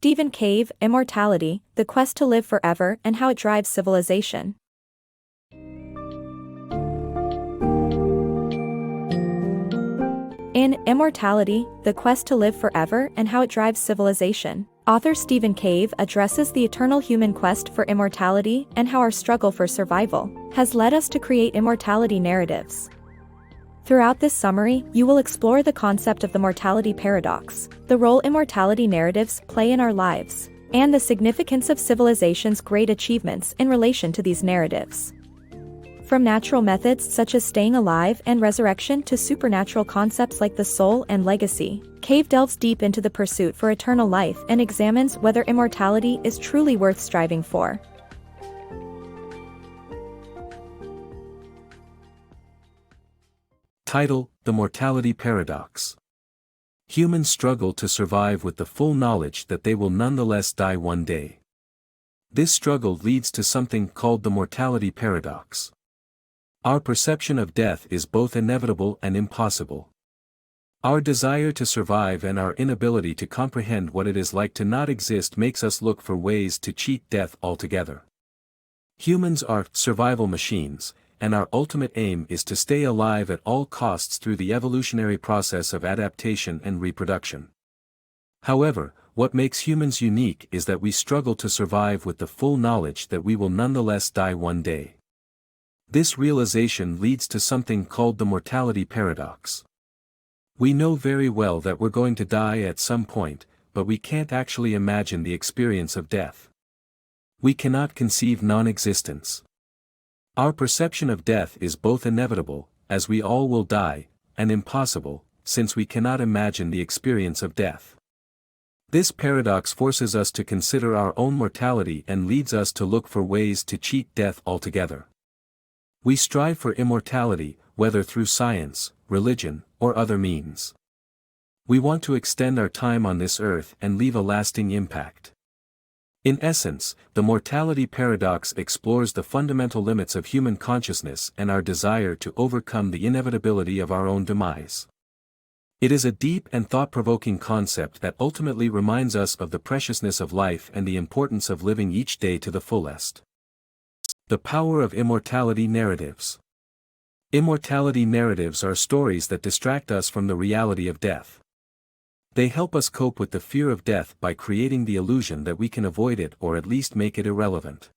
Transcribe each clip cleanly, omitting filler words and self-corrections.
Stephen Cave, Immortality, The Quest to Live Forever and How It Drives Civilization. In Immortality, The Quest to Live Forever and How It Drives Civilization, author Stephen Cave addresses the eternal human quest for immortality and how our struggle for survival has led us to create immortality narratives. Throughout this summary, you will explore the concept of the mortality paradox, the role immortality narratives play in our lives, and the significance of civilization's great achievements in relation to these narratives. From natural methods such as staying alive and resurrection to supernatural concepts like the soul and legacy, Cave delves deep into the pursuit for eternal life and examines whether immortality is truly worth striving for. Title: The Mortality Paradox. Humans struggle to survive with the full knowledge that they will nonetheless die one day. This struggle leads to something called the mortality paradox. Our perception of death is both inevitable and impossible. Our desire to survive and our inability to comprehend what it is like to not exist makes us look for ways to cheat death altogether. Humans are survival machines, and our ultimate aim is to stay alive at all costs through the evolutionary process of adaptation and reproduction. However, what makes humans unique is that we struggle to survive with the full knowledge that we will nonetheless die one day. This realization leads to something called the mortality paradox. We know very well that we're going to die at some point, but we can't actually imagine the experience of death. We cannot conceive non-existence. Our perception of death is both inevitable, as we all will die, and impossible, since we cannot imagine the experience of death. This paradox forces us to consider our own mortality and leads us to look for ways to cheat death altogether. We strive for immortality, whether through science, religion, or other means. We want to extend our time on this earth and leave a lasting impact. In essence, the mortality paradox explores the fundamental limits of human consciousness and our desire to overcome the inevitability of our own demise. It is a deep and thought-provoking concept that ultimately reminds us of the preciousness of life and the importance of living each day to the fullest. The power of immortality narratives. Immortality narratives are stories that distract us from the reality of death. They help us cope with the fear of death by creating the illusion that we can avoid it or at least make it irrelevant.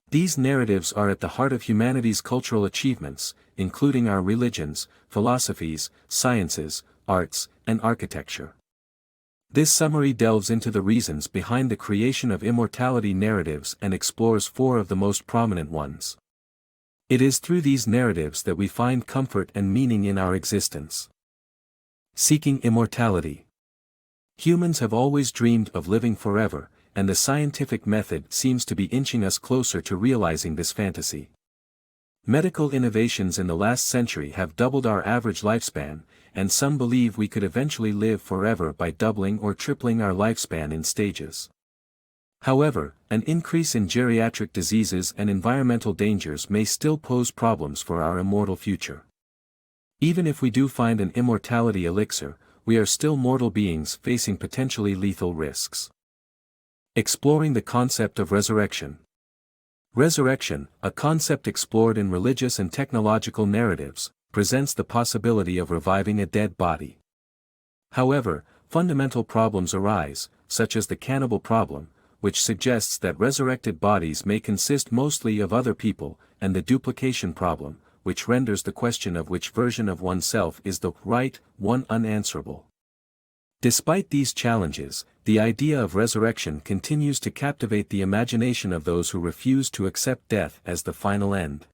These narratives are at the heart of humanity's cultural achievements, including our religions, philosophies, sciences, arts, and architecture. This summary delves into the reasons behind the creation of immortality narratives and explores four of the most prominent ones. It is through these narratives that we find comfort and meaning in our existence. Seeking immortality. Humans have always dreamed of living forever, and the scientific method seems to be inching us closer to realizing this fantasy. Medical innovations in the last century have doubled our average lifespan, and some believe we could eventually live forever by doubling or tripling our lifespan in stages. However, an increase in geriatric diseases and environmental dangers may still pose problems for our immortal future. Even if we do find an immortality elixir, we are still mortal beings facing potentially lethal risks. Exploring the concept of resurrection. Resurrection, a concept explored in religious and technological narratives, presents the possibility of reviving a dead body. However, fundamental problems arise, such as the cannibal problem, which suggests that resurrected bodies may consist mostly of other people, and the duplication problem, which renders the question of which version of oneself is the right one unanswerable. Despite these challenges, the idea of resurrection continues to captivate the imagination of those who refuse to accept death as the final end.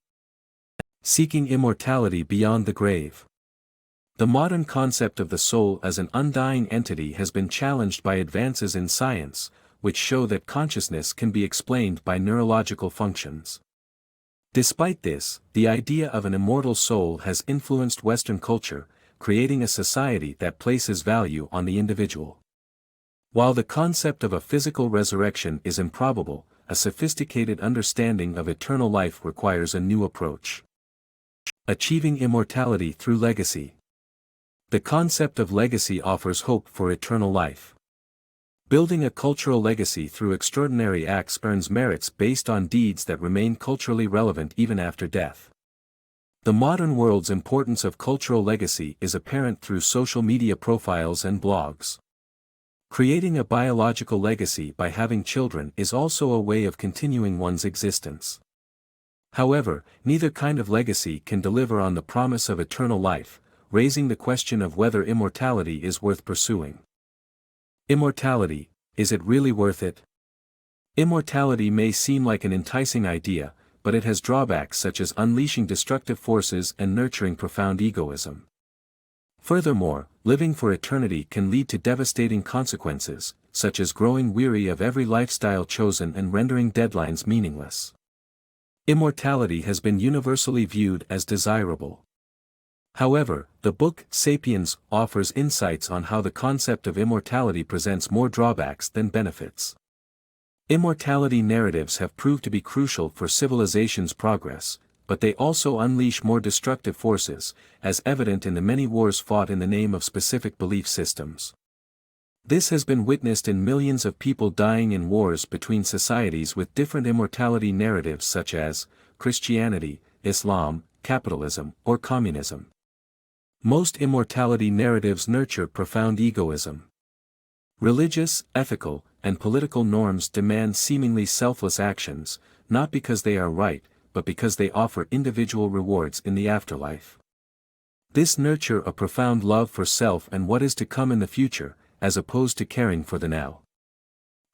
Seeking immortality beyond the grave. The modern concept of the soul as an undying entity has been challenged by advances in science, which show that consciousness can be explained by neurological functions. Despite this, the idea of an immortal soul has influenced Western culture, creating a society that places value on the individual. While the concept of a physical resurrection is improbable, a sophisticated understanding of eternal life requires a new approach. Achieving immortality through legacy. The concept of legacy offers hope for eternal life. Building a cultural legacy through extraordinary acts earns merits based on deeds that remain culturally relevant even after death. The modern world's importance of cultural legacy is apparent through social media profiles and blogs. Creating a biological legacy by having children is also a way of continuing one's existence. However, neither kind of legacy can deliver on the promise of eternal life, raising the question of whether immortality is worth pursuing. Immortality, is it really worth it? Immortality may seem like an enticing idea, but it has drawbacks such as unleashing destructive forces and nurturing profound egoism. Furthermore, living for eternity can lead to devastating consequences, such as growing weary of every lifestyle chosen and rendering deadlines meaningless. Immortality has been universally viewed as desirable. However, the book *Sapiens* offers insights on how the concept of immortality presents more drawbacks than benefits. Immortality narratives have proved to be crucial for civilization's progress, but they also unleash more destructive forces, as evident in the many wars fought in the name of specific belief systems. This has been witnessed in millions of people dying in wars between societies with different immortality narratives such as Christianity, Islam, capitalism, or communism. Most immortality narratives nurture profound egoism. Religious, ethical, and political norms demand seemingly selfless actions, not because they are right, but because they offer individual rewards in the afterlife. This nurture a profound love for self and what is to come in the future, as opposed to caring for the now.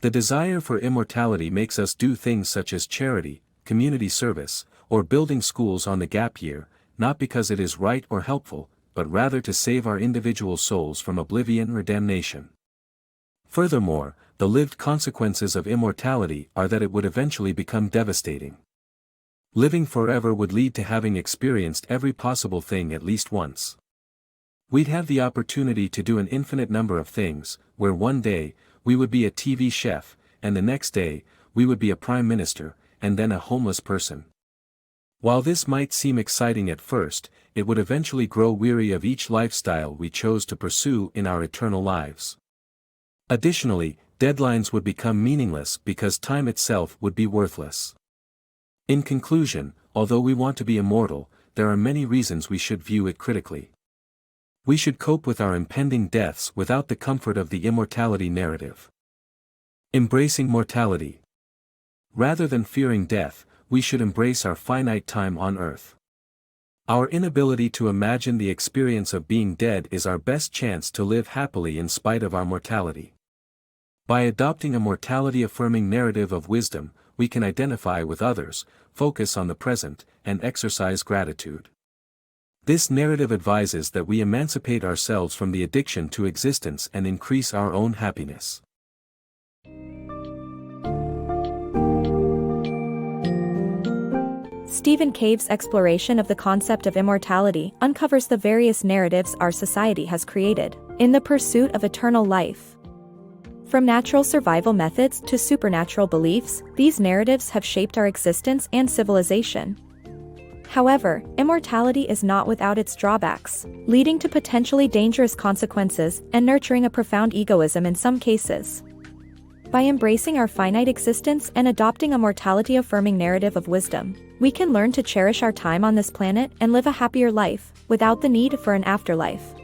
The desire for immortality makes us do things such as charity, community service, or building schools on the gap year, not because it is right or helpful, but rather to save our individual souls from oblivion or damnation. Furthermore, the lived consequences of immortality are that it would eventually become devastating. Living forever would lead to having experienced every possible thing at least once. We'd have the opportunity to do an infinite number of things, where one day, we would be a TV chef, and the next day, we would be a prime minister, and then a homeless person. While this might seem exciting at first, it would eventually grow weary of each lifestyle we chose to pursue in our eternal lives. Additionally, deadlines would become meaningless because time itself would be worthless. In conclusion, although we want to be immortal, there are many reasons we should view it critically. We should cope with our impending deaths without the comfort of the immortality narrative. Embracing mortality. Rather than fearing death, we should embrace our finite time on earth. Our inability to imagine the experience of being dead is our best chance to live happily in spite of our mortality. By adopting a mortality-affirming narrative of wisdom, we can identify with others, focus on the present, and exercise gratitude. This narrative advises that we emancipate ourselves from the addiction to existence and increase our own happiness. Stephen Cave's exploration of the concept of immortality uncovers the various narratives our society has created in the pursuit of eternal life. From natural survival methods to supernatural beliefs, these narratives have shaped our existence and civilization. However, immortality is not without its drawbacks, leading to potentially dangerous consequences and nurturing a profound egoism in some cases. By embracing our finite existence and adopting a mortality-affirming narrative of wisdom, we can learn to cherish our time on this planet and live a happier life, without the need for an afterlife.